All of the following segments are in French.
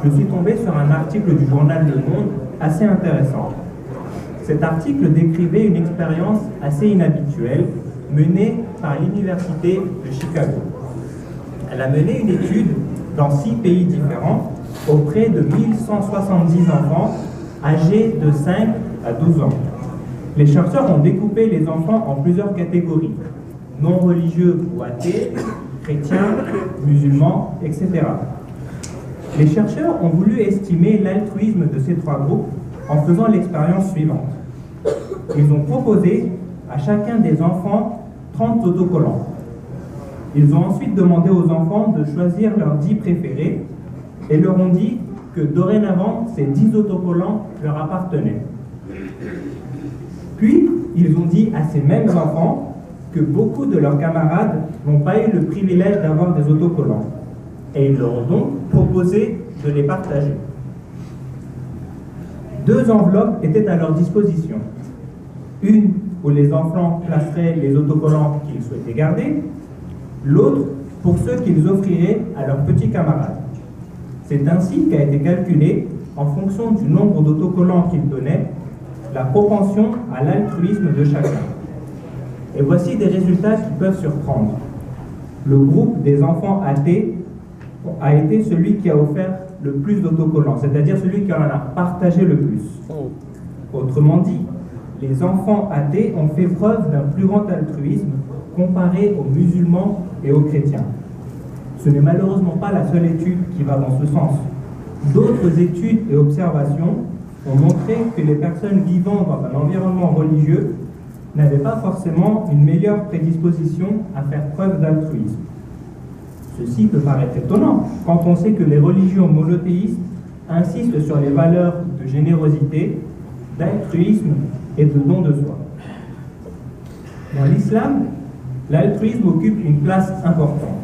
je suis tombé sur un article du journal Le Monde assez intéressant. Cet article décrivait une expérience assez inhabituelle menée par l'Université de Chicago. Elle a mené une étude dans 6 pays différents auprès de 1170 enfants âgés de 5 à 12 ans. Les chercheurs ont découpé les enfants en plusieurs catégories, non religieux ou athées, chrétiens, musulmans, etc. Les chercheurs ont voulu estimer l'altruisme de ces 3 groupes en faisant l'expérience suivante. Ils ont proposé à chacun des enfants 30 autocollants. Ils ont ensuite demandé aux enfants de choisir leurs 10 préférés et leur ont dit que dorénavant, ces 10 autocollants leur appartenaient. Puis, ils ont dit à ces mêmes enfants que beaucoup de leurs camarades n'ont pas eu le privilège d'avoir des autocollants. Et ils leur ont donc proposé de les partager. 2 enveloppes étaient à leur disposition. Une où les enfants placeraient les autocollants qu'ils souhaitaient garder, l'autre pour ceux qu'ils offriraient à leurs petits camarades. C'est ainsi qu'a été calculé, en fonction du nombre d'autocollants qu'ils donnaient, la propension à l'altruisme de chacun. Et voici des résultats qui peuvent surprendre. Le groupe des enfants athées a été celui qui a offert le plus d'autocollants, c'est-à-dire celui qui en a partagé le plus. Autrement dit, les enfants athées ont fait preuve d'un plus grand altruisme comparé aux musulmans et aux chrétiens. Ce n'est malheureusement pas la seule étude qui va dans ce sens. D'autres études et observations ont montré que les personnes vivant dans un environnement religieux n'avaient pas forcément une meilleure prédisposition à faire preuve d'altruisme. Ceci peut paraître étonnant quand on sait que les religions monothéistes insistent sur les valeurs de générosité, d'altruisme et de don de soi. Dans l'islam, l'altruisme occupe une place importante,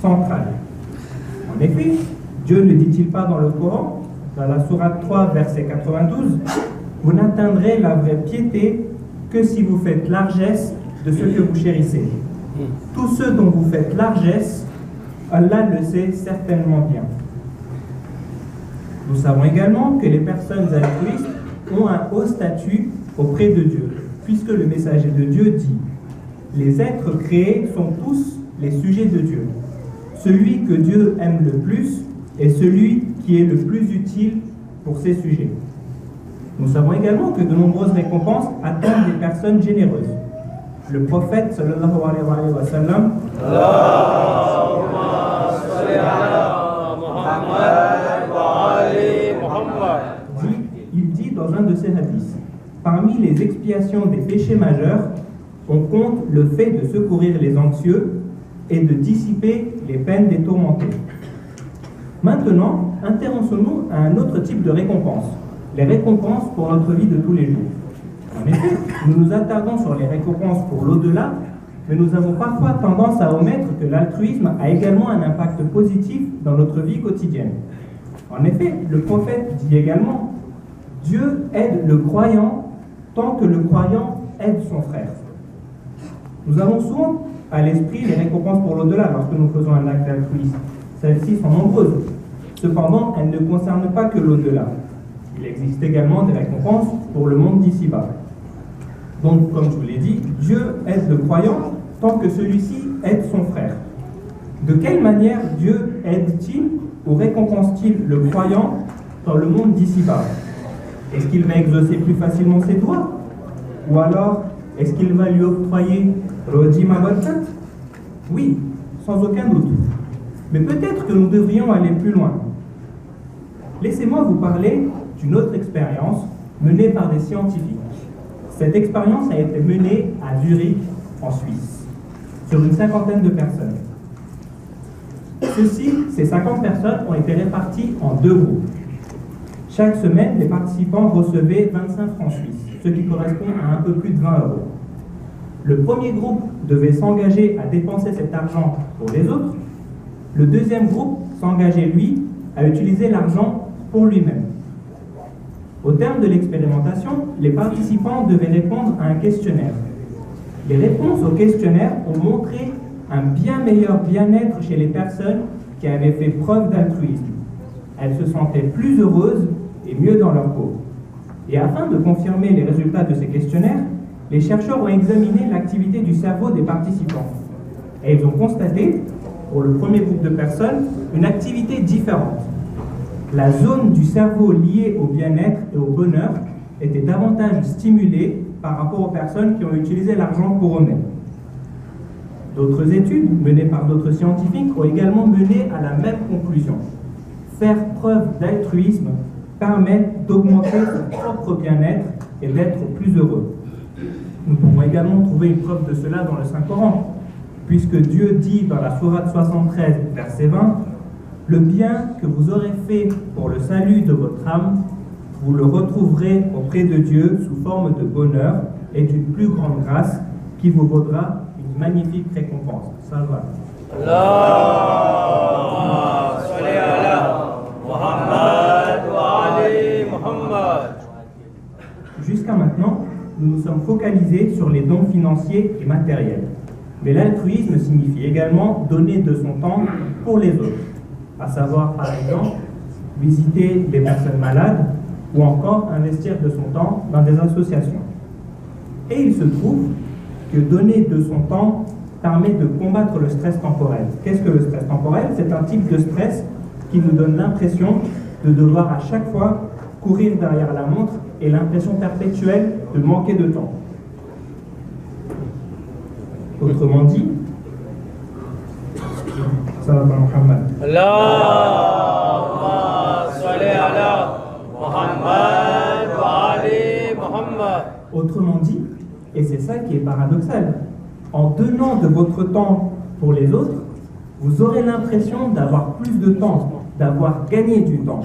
centrale. En effet, Dieu ne dit-il pas dans le Coran, dans la sourate 3, verset 92, « Vous n'atteindrez la vraie piété que si vous faites largesse de ce que vous chérissez. Tout ce dont vous faites largesse, Allah le sait certainement bien. » Nous savons également que les personnes altruistes ont un haut statut auprès de Dieu, puisque le messager de Dieu dit « Les êtres créés sont tous les sujets de Dieu. Celui que Dieu aime le plus est celui qui est le plus utile pour ses sujets. » Nous savons également que de nombreuses récompenses attendent des personnes généreuses. Le prophète sallallahu alayhi wa sallam dit dans un de ses hadiths, parmi les expiations des péchés majeurs, on compte le fait de secourir les anxieux et de dissiper les peines des tourmentés. Maintenant, intéressons-nous à un autre type de récompense, les récompenses pour notre vie de tous les jours. En effet, nous nous attardons sur les récompenses pour l'au-delà, mais nous avons parfois tendance à omettre que l'altruisme a également un impact positif dans notre vie quotidienne. En effet, le prophète dit également « Dieu aide le croyant tant que le croyant aide son frère ». Nous avons souvent à l'esprit les récompenses pour l'au-delà lorsque nous faisons un acte altruiste. Celles-ci sont nombreuses. Cependant, elles ne concernent pas que l'au-delà. Il existe également des récompenses pour le monde d'ici-bas. Donc, comme je vous l'ai dit, Dieu aide le croyant tant que celui-ci aide son frère. De quelle manière Dieu aide-t-il ou récompense-t-il le croyant dans le monde d'ici-bas? Est-ce qu'il va exaucer plus facilement ses doigts? Ou alors, est-ce qu'il va lui octroyer Rojima Barkat? Oui, sans aucun doute. Mais peut-être que nous devrions aller plus loin. Laissez-moi vous parler d'une autre expérience menée par des scientifiques. Cette expérience a été menée à Zurich, en Suisse, sur une 50aine de personnes. Ces 50 personnes ont été réparties en 2 groupes. Chaque semaine, les participants recevaient 25 francs suisses, ce qui correspond à un peu plus de 20 €. Le premier groupe devait s'engager à dépenser cet argent pour les autres. Le deuxième groupe s'engageait, lui, à utiliser l'argent pour lui-même. Au terme de l'expérimentation, les participants devaient répondre à un questionnaire. Les réponses au questionnaire ont montré un bien meilleur bien-être chez les personnes qui avaient fait preuve d'altruisme. elles se sentaient plus heureuses et mieux dans leur peau. Et afin de confirmer les résultats de ces questionnaires, les chercheurs ont examiné l'activité du cerveau des participants. Et ils ont constaté, pour le premier groupe de personnes, une activité différente. La zone du cerveau liée au bien-être et au bonheur était davantage stimulée par rapport aux personnes qui ont utilisé l'argent pour eux-mêmes. D'autres études, menées par d'autres scientifiques, ont également mené à la même conclusion. Faire preuve d'altruisme permet d'augmenter son propre bien-être et d'être plus heureux. Nous pouvons également trouver une preuve de cela dans le Saint-Coran, puisque Dieu dit dans la sourate 73, verset 20, « Le bien que vous aurez fait pour le salut de votre âme, vous le retrouverez auprès de Dieu sous forme de bonheur et d'une plus grande grâce qui vous vaudra une magnifique récompense. » Salva. Allahumma salli ala Muhammad wa ali Muhammad. Jusqu'à maintenant, nous nous sommes focalisés sur les dons financiers et matériels. Mais l'altruisme signifie également donner de son temps pour les autres, à savoir par exemple visiter des personnes malades ou encore investir de son temps dans des associations. Et il se trouve que donner de son temps permet de combattre le stress temporel. Qu'est-ce que le stress temporel? C'est un type de stress qui nous donne l'impression de devoir à chaque fois courir derrière la montre et l'impression perpétuelle de manquer de temps. Autrement dit, autrement dit, et c'est ça qui est paradoxal, en donnant de votre temps pour les autres, vous aurez l'impression d'avoir plus de temps, d'avoir gagné du temps.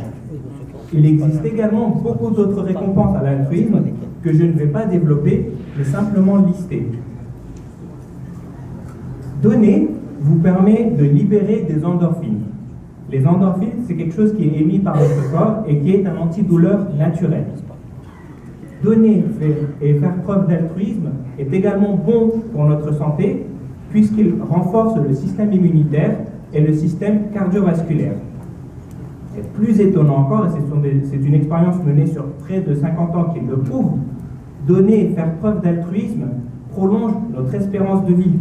Il existe également beaucoup d'autres récompenses à l'altruisme que je ne vais pas développer, mais simplement lister. Donner vous permet de libérer des endorphines. Les endorphines, c'est quelque chose qui est émis par notre corps et qui est un antidouleur naturel. Donner et faire preuve d'altruisme est également bon pour notre santé puisqu'il renforce le système immunitaire et le système cardiovasculaire. Et plus étonnant encore, et c'est une expérience menée sur près de 50 ans qui le prouve, donner et faire preuve d'altruisme prolonge notre espérance de vie.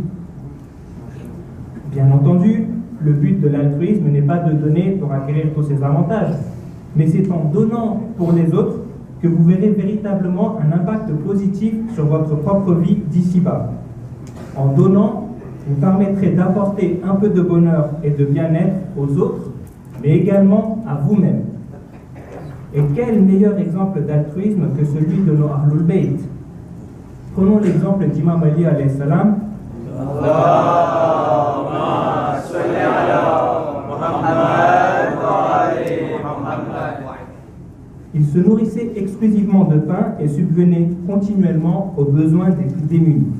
Bien entendu, le but de l'altruisme n'est pas de donner pour acquérir tous ces avantages, mais c'est en donnant pour les autres que vous verrez véritablement un impact positif sur votre propre vie d'ici-bas. En donnant, vous permettrez d'apporter un peu de bonheur et de bien-être aux autres, mais également à vous-même. Et quel meilleur exemple d'altruisme que celui de nos Ahlul Bayt? Prenons l'exemple d'Imam Ali alayhi salam. Allahumma salli ala Muhammad wa ali Muhammad. Il se nourrissait exclusivement de pain et subvenait continuellement aux besoins des plus démunis.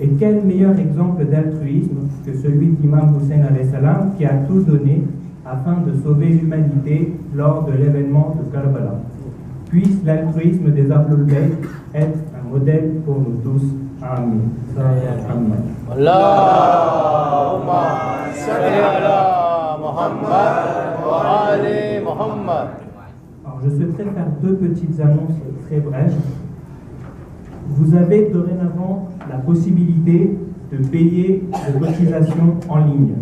Et quel meilleur exemple d'altruisme que celui d'Imam Hussein alayhi salam qui a tout donné afin de sauver l'humanité lors de l'événement de Karbala. Puisse l'altruisme des Ahlul Bayt être un modèle pour nous tous. Amin. Allahumma salli ala Muhammad wa ali Muhammad. Alors je souhaiterais faire deux petites annonces très brèves. Vous avez dorénavant la possibilité de payer vos cotisations en ligne.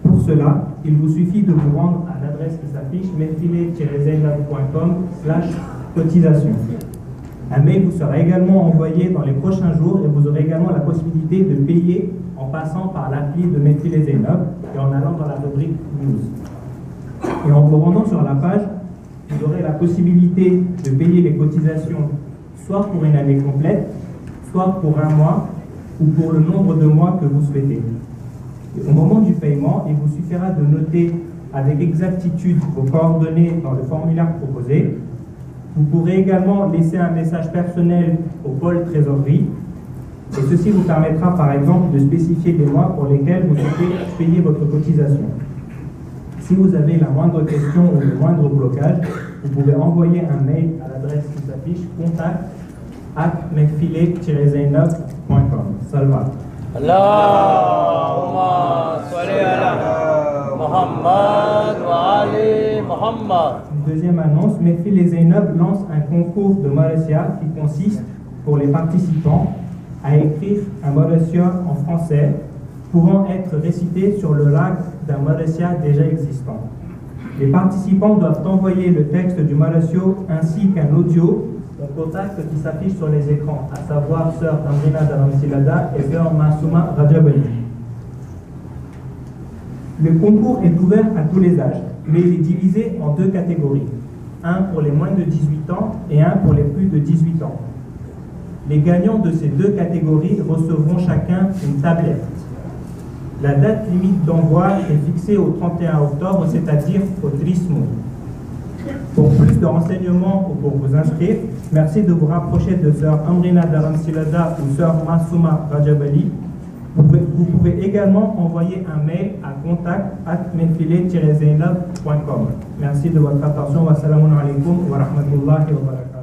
Pour cela, il vous suffit de vous rendre à l'adresse qui s'affiche mefile-zainab.com/cotisation. Un mail vous sera également envoyé dans les prochains jours et vous aurez également la possibilité de payer en passant par l'appli de Mefile Zainab et en allant dans la rubrique News. Et en vous rendant sur la page, vous aurez la possibilité de payer les cotisations soit pour une année complète, soit pour un mois ou pour le nombre de mois que vous souhaitez. Et au moment du paiement, il vous suffira de noter avec exactitude vos coordonnées dans le formulaire proposé. Vous pourrez également laisser un message personnel au pôle trésorerie et ceci vous permettra par exemple de spécifier les mois pour lesquels vous souhaitez payer votre cotisation. Si vous avez la moindre question ou le moindre blocage, vous pouvez envoyer un mail à l'adresse qui s'affiche contact@mefile-zainab.com. Salva. Allahumma salli ala Muhammad wa ali Muhammad. Une deuxième annonce, Mehfil et Zainab lance un concours de Marassia qui consiste pour les participants à écrire un Marassia en français pouvant être récité sur le rag d'un Marassia déjà existant. Les participants doivent envoyer le texte du Marassio ainsi qu'un audio au contact qui s'affiche sur les écrans, à savoir Sœur Amrina Dharamsilada et Sœur Masouma Rajabali. Le concours est ouvert à tous les âges, mais il est divisé en deux catégories, un pour les moins de 18 ans et un pour les plus de 18 ans. Les gagnants de ces deux catégories recevront chacun une tablette. La date limite d'envoi est fixée au 31 octobre, c'est-à-dire au Trismo. Pour plus de renseignements ou pour vous inscrire, merci de vous rapprocher de Sœur Amrina Dharamsilada ou Sœur Masouma Rajabali. Vous pouvez également envoyer un mail à contact@mehfile-zainab.com. Merci de votre attention. Wassalamu alaikum wa rahmatullahi wa barakatuh.